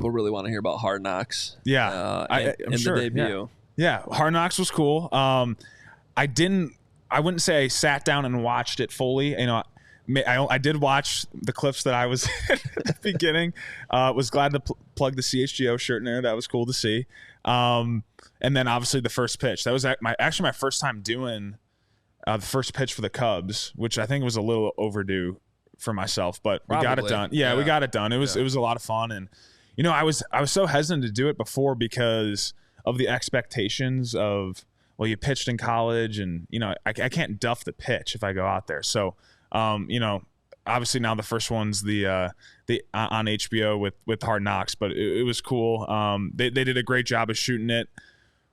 people really want to hear about Hard Knocks. Yeah, I'm sure. The debut. Yeah, Hard Knocks was cool. I wouldn't say I sat down and watched it fully. You know, I did watch the clips that I was at the beginning. Was glad to plug the CHGO shirt in there. That was cool to see. And then obviously the first pitch. That was actually my first time doing the first pitch for the Cubs, which I think was a little overdue for myself, but we got it done. Yeah, we got it done. It was a lot of fun, and you know, I was so hesitant to do it before because of the expectations of, well, you pitched in college, and you know, I can't duff the pitch if I go out there. So, you know, obviously now the first one's the on HBO with Hard Knocks, but it was cool. They did a great job of shooting it.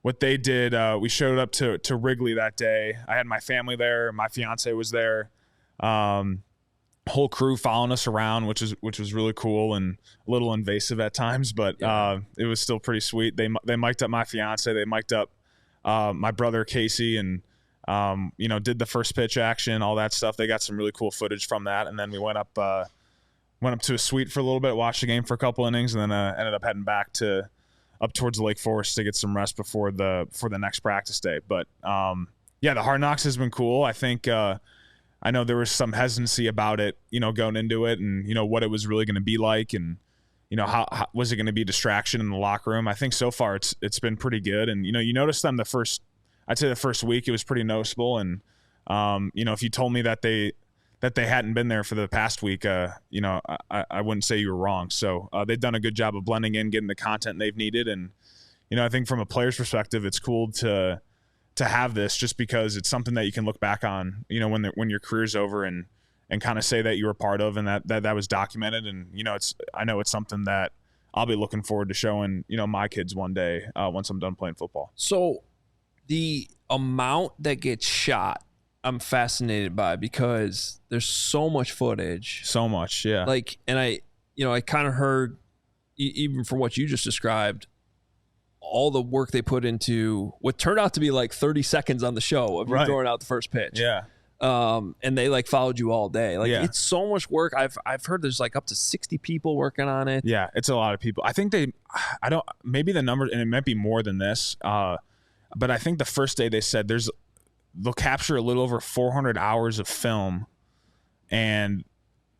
What they did, we showed up to Wrigley that day. I had my family there. My fiance was there. Whole crew following us around, which was really cool and a little invasive at times, but it was still pretty sweet. They mic'd up my fiance. They mic'd up my brother Casey, and you know, did the first pitch action, all that stuff. They got some really cool footage from that, and then we went up to a suite for a little bit, watched the game for a couple innings, and then ended up heading back up towards the Lake Forest to get some rest before the next practice day. But yeah, the Hard Knocks has been cool. I think I know there was some hesitancy about it, you know, going into it, and you know what it was really going to be like, and you know how was it going to be a distraction in the locker room. I think so far it's been pretty good, and you know, you noticed them the first week it was pretty noticeable, and you know, if you told me that they hadn't been there for the past week, you know, I wouldn't say you were wrong. So they've done a good job of blending in, getting the content they've needed, and you know, I think from a player's perspective, it's cool to have this, just because it's something that you can look back on, you know, when your career's over, and kind of say that you were part of, and that was documented. And you know, I know it's something that I'll be looking forward to showing, you know, my kids one day once I'm done playing football. So the amount that gets shot, I'm fascinated by, because there's so much footage. So much, yeah. Like, and I kind of heard, even from what you just described, all the work they put into what turned out to be like 30 seconds on the show of you throwing out the first pitch. Yeah. And they like followed you all day. Like, it's so much work. I've heard there's like up to 60 people working on it. Yeah, it's a lot of people. I think maybe the number, and it might be more than this, but I think the first day they said they'll capture a little over 400 hours of film, and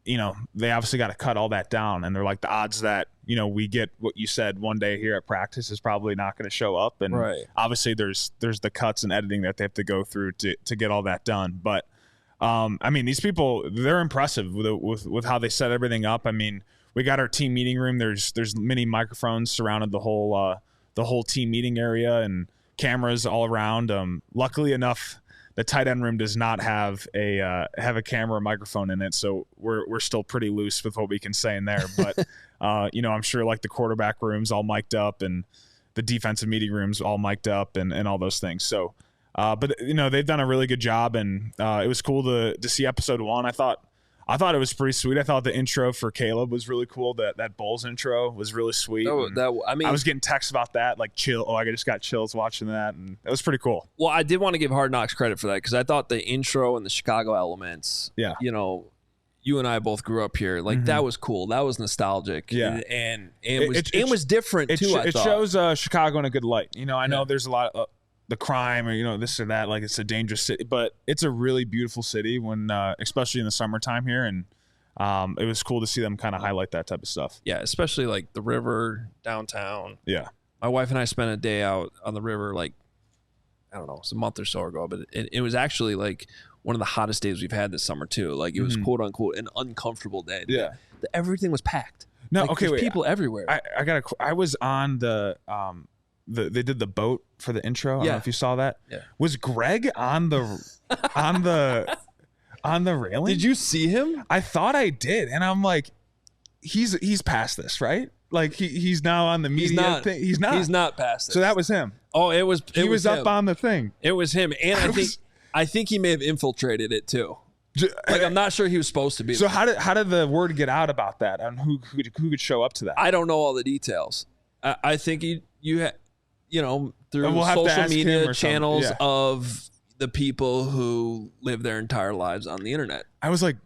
you know, they obviously got to cut all that down, and they're like, the odds that, you know, we get what you said one day here at practice is probably not going to show up. And obviously there's the cuts and editing that they have to go through to get all that done. But I mean, these people, they're impressive with how they set everything up. I mean, we got our team meeting room. There's mini microphones surrounded the whole team meeting area, and cameras all around. Luckily enough, the tight end room does not have a camera or microphone in it, so we're still pretty loose with what we can say in there. But you know, I'm sure like the quarterback room's all mic'd up, and the defensive meeting room's all mic'd up, and all those things. So, but you know, they've done a really good job, and it was cool to see episode 1. I thought it was pretty sweet. I thought the intro for Caleb was really cool. That Bulls intro was really sweet. I was getting texts about that, like chill. Oh, I just got chills watching that, and it was pretty cool. Well, I did want to give Hard Knocks credit for that, because I thought the intro and the Chicago elements, you know, you and I both grew up here. Like, that was cool. That was nostalgic. Yeah. And it was different, too, I thought. It shows Chicago in a good light. You know, I know there's a lot of the crime, or you know, this or that, like it's a dangerous city, but it's a really beautiful city when especially in the summertime here, and it was cool to see them kind of highlight that type of stuff. Yeah, especially like the river downtown. Yeah, my wife and I spent a day out on the river, like, I don't know, it's a month or so ago, but it was actually like one of the hottest days we've had this summer too. Like, it was quote unquote an uncomfortable day. Yeah, everything was packed. No, like, okay, wait, people everywhere. I was on the they did the boat for the intro. I don't know if you saw that. Yeah. Was Greg on the railing? Did you see him? I thought I did, and I'm like, he's past this, right? Like he's now on the media thing. He's not past it. So that was him. Oh, he was up on the thing. It was him, and I think he may have infiltrated it too. Like, I'm not sure he was supposed to be. So how did the word get out about that, and who could show up to that? I don't know all the details. I think you know, through social media channels of the people who live their entire lives on the internet. I was like,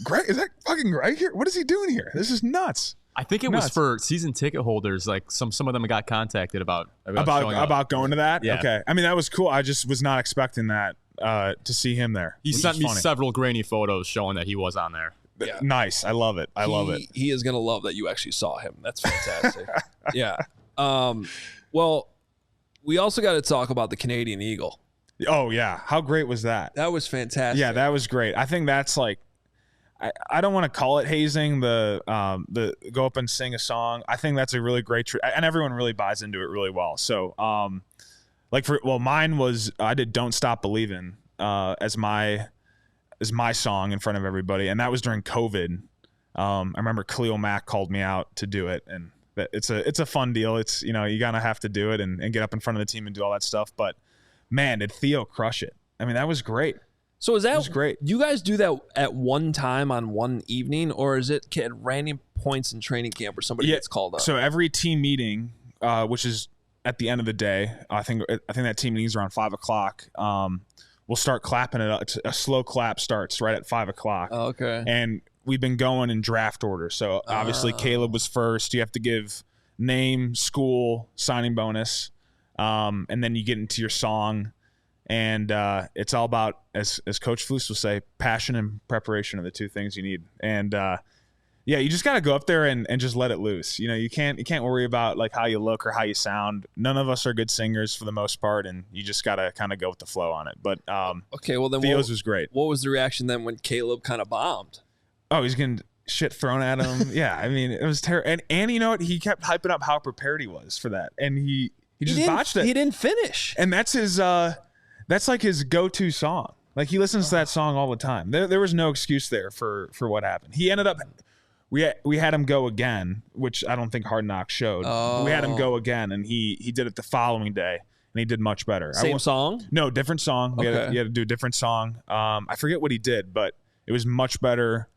Greg, is that fucking Greg here? What is he doing here? This is nuts. I think it was for season ticket holders. Like some of them got contacted about going to that. Yeah. Okay, I mean that was cool. I just was not expecting that to see him there. He sent me several grainy photos showing that he was on there. Yeah. Nice. I love it. I love it. He is gonna love that you actually saw him. That's fantastic. Yeah. Well, we also got to talk about the Canadian Eagle. Oh yeah, how great was that? That was fantastic. Yeah, that was great. I think that's like, I don't want to call it hazing. The go up and sing a song. I think that's a really great and everyone really buys into it really well. So mine was I did "Don't Stop Believin'" as my song in front of everybody, and that was during COVID. I remember Cleo Mack called me out to do it, and it's a fun deal. It's you gotta have to do it and get up in front of the team and do all that stuff, but. Man, did Theo crush it. I mean, that was great. So is that great? You guys do that at one time on one evening, or is it at random points in training camp where somebody gets called up? So every team meeting, which is at the end of the day, I think that team meeting is around 5:00. We'll start clapping it up. A slow clap starts right at 5:00. Oh, okay. And we've been going in draft order. So obviously Caleb was first. You have to give name, school, signing bonus. And then you get into your song, and it's all about, as Coach Flus will say, passion and preparation are the two things you need. And you just got to go up there and just let it loose. You can't worry about like how you look or how you sound. None of us are good singers for the most part, and you just got to kind of go with the flow on it. But okay, well then Theo's was great. What was the reaction then when Caleb kind of bombed? Oh, he's getting shit thrown at him. Yeah, I mean it was terrible. And you know what? He kept hyping up how prepared he was for that, and he just botched it. He didn't finish. And that's his that's like his go-to song. Like he listens to that song all the time. There was no excuse there for what happened. He ended up we had him go again, which I don't think Hard Knocks showed. Oh. We had him go again, and he did it the following day, and he did much better. Same song? No, different song. Okay. He had to do a different song. I forget what he did, but it was much better.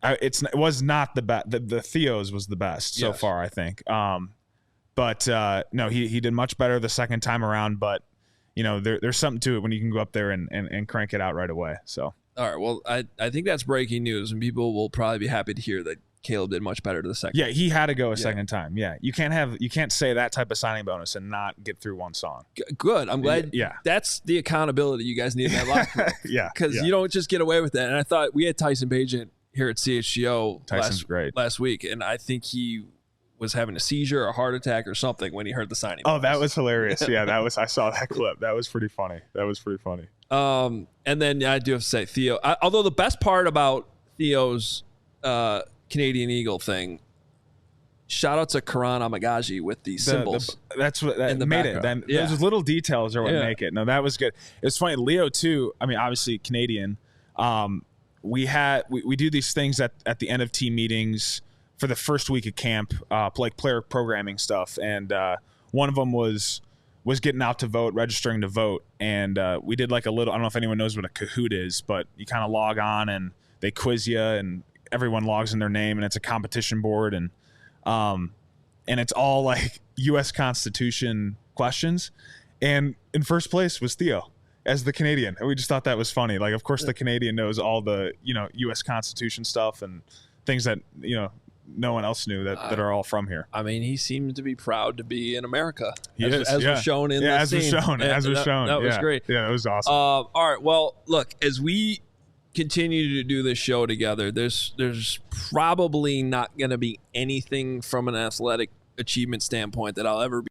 It was not the best. The Theo's was the best so far, I think. But no, he did much better the second time around. But there's something to it when you can go up there and crank it out right away. So all right, well, I think that's breaking news, and people will probably be happy to hear that Caleb did much better the second. Yeah, he had to go a second time. Yeah, you can't say that type of signing bonus and not get through one song. Good. I'm glad. Yeah, that's the accountability you guys need in that locker room. Yeah, because you don't just get away with that. And I thought we had Tyson Bagent here at CHGO last week, and I think he was having a seizure or a heart attack or something when he heard the signing. Oh, that was hilarious. Yeah, I saw that clip. That was pretty funny. And then I do have to say Theo, although the best part about Theo's Canadian Eagle thing, shout out to Karan Amagaji with the cymbals. That's what that made it. Those little details are what make it. No, that was good. It's funny. Leo too. I mean, obviously Canadian. We do these things at the end of team meetings for the first week of camp, like player programming stuff. And one of them was getting out to vote, registering to vote. And we did like a little, I don't know if anyone knows what a Kahoot is, but you kind of log on and they quiz you and everyone logs in their name, and it's a competition board. And it's all like U.S. Constitution questions. And in first place was Theo as the Canadian. And we just thought that was funny. Like, of course, the Canadian knows all the, U.S. Constitution stuff and things that, no one else knew that are all from here. I mean, he seems to be proud to be in America. As was shown in the scene. As was shown. That was great. Yeah, it was awesome. All right. Well, look, as we continue to do this show together, there's probably not going to be anything from an athletic achievement standpoint that I'll ever be